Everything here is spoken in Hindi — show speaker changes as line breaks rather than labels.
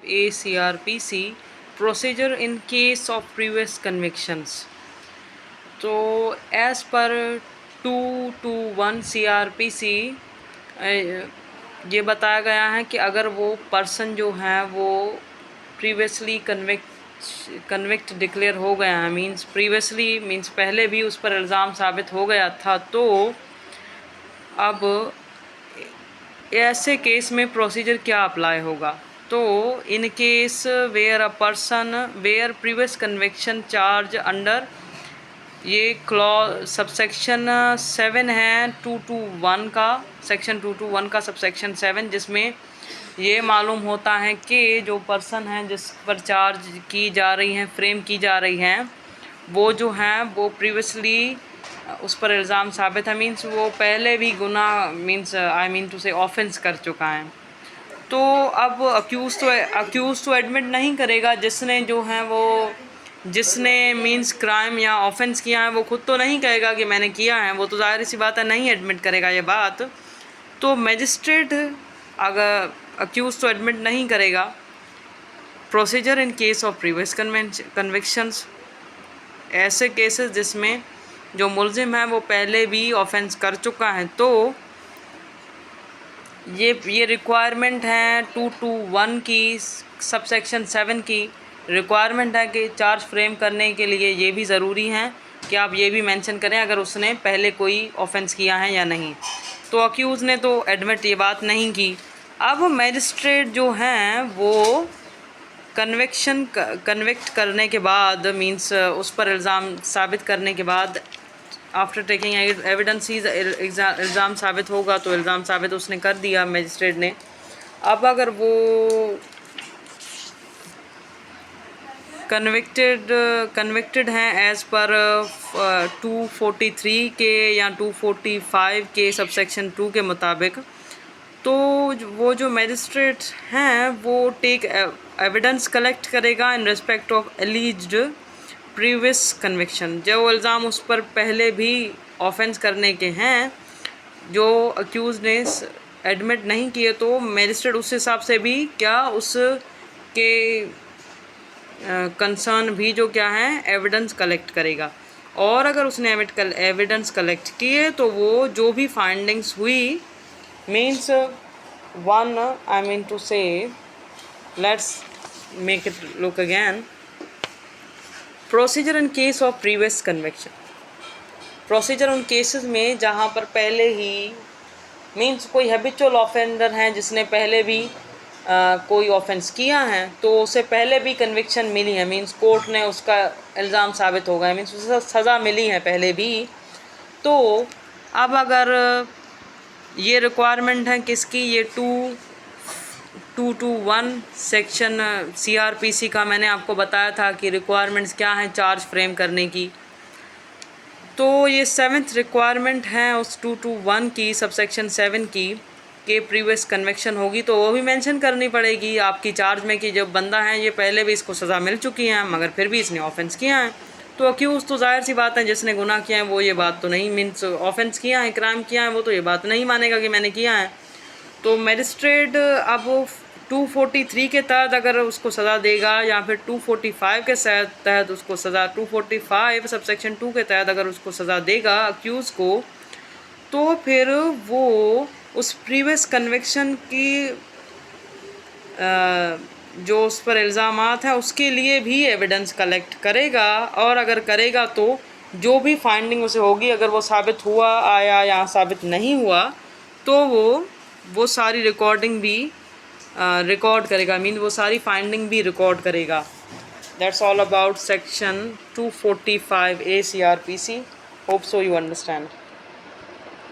ACRPC procedure in case of previous convictions. तो एज़ पर 221 CRPC ये बताया गया है कि अगर वो पर्सन जो है वो प्रीवियसली कन्विक्ट डिक्लेयर हो गया है, मींस प्रीवियसली मींस पहले भी उस पर इल्ज़ाम साबित हो गया था, तो अब ऐसे केस में प्रोसीजर क्या अप्लाई होगा। तो in case where a person where previous conviction charge under ये क्लॉज सबसेक्शन 7 है 221 का, सेक्शन 221 का सबसेक्शन 7, जिसमें ये मालूम होता है कि जो पर्सन है जिस पर चार्ज की जा रही हैं, फ्रेम की जा रही हैं, वो जो हैं वो प्रीवियसली उस पर इल्ज़ाम साबित है, मींस वो पहले भी गुनाह मींस आई मीन टू से ऑफेंस कर चुका है। तो अब अक्यूज़ तो एडमिट नहीं करेगा, जिसने मींस क्राइम या ऑफेंस किया है, वो खुद तो नहीं कहेगा कि मैंने किया है, वो तो ज़ाहिर सी बात है नहीं एडमिट करेगा ये बात। तो मजिस्ट्रेट अगर अक्यूज़ तो एडमिट नहीं करेगा। Procedure in case of previous convictions, ऐसे केसेस जिसमें जो मुल्ज़िम है वो पहले भी ऑफेंस कर चुका है, तो ये रिक्वायरमेंट है 221 की सबसेक्शन 7 की रिक्वायरमेंट है कि चार्ज फ्रेम करने के लिए ये भी ज़रूरी है कि आप ये भी मेंशन करें अगर उसने पहले कोई ऑफेंस किया है या नहीं। तो अक्यूज़ ने तो एडमिट ये बात नहीं की। अब मजिस्ट्रेट जो हैं वो कन्विक्ट करने के बाद मींस उस पर इल्ज़ाम साबित करने के बाद आफ्टर टेकिंग एविडेंस इल्ज़ाम साबित होगा, तो इल्ज़ाम साबित उसने कर दिया मजिस्ट्रेट ने। अब अगर वो कन्विक्टेड हैं एज़ पर 243 के या 245 के सबसेक्शन 2 के मुताबिक, तो वो जो मजिस्ट्रेट हैं वो टेक एविडेंस कलेक्ट करेगा in respect of एलिज्ड previous conviction. जो इल्ज़ाम उस पर पहले भी ऑफेंस करने के हैं, जो अक्यूज़ ने एडमिट नहीं किए, तो मजिस्ट्रेट उस हिसाब से भी क्या उसके कंसर्न भी जो क्या है एविडेंस कलेक्ट करेगा। और अगर उसने एविडेंस कलेक्ट किए तो वो जो भी फाइंडिंग्स हुई means one I mean to say let's make it look again. Procedure in case of previous conviction, procedure उन केसेस में जहाँ पर पहले ही मीन्स कोई हैबिचुअल ऑफेंडर हैं जिसने पहले भी कोई ऑफेंस किया है, तो उसे पहले भी कन्विक्शन मिली है, मींस कोर्ट ने उसका इल्ज़ाम साबित हो गया, मीन्स उसे सज़ा मिली है पहले भी। तो अब अगर ये रिक्वायरमेंट है किसकी, ये 221 सेक्शन CRPC का मैंने आपको बताया था कि रिक्वायरमेंट्स क्या हैं चार्ज फ्रेम करने की। तो ये 7th रिक्वायरमेंट है उस 221 की सबसेक्शन 7 की कि प्रीवियस कन्विक्शन होगी, तो वो भी मेंशन करनी पड़ेगी आपकी चार्ज में कि जब बंदा है ये पहले भी इसको सज़ा मिल चुकी है मगर फिर भी इसने ऑफेंस किया है। तो अक्यूज़ तो ज़ाहिर सी बात है जिसने गुनाह किया है वो ये बात तो नहीं मीन्स ऑफेंस किया है, क्राइम किया है, वो तो ये बात नहीं मानेगा कि मैंने किया है। तो मजिस्ट्रेट अब 243 के तहत अगर उसको सज़ा देगा या फिर 245 के तहत उसको सज़ा 245 सबसेक्शन 2 के तहत अगर उसको सज़ा देगा अक्यूज़ को, तो फिर वो उस प्रीवियस कन्विक्शन की जो उस पर इल्ज़ामात हैं उसके लिए भी एविडेंस कलेक्ट करेगा। और अगर करेगा तो जो भी फाइंडिंग उसे होगी, अगर वो साबित हुआ आया या साबित नहीं हुआ, तो वो सारी रिकॉर्डिंग भी रिकॉर्ड करेगा, मीन वो सारी फाइंडिंग भी रिकॉर्ड करेगा। That's all about section 245A CRPC। Hope so you understand.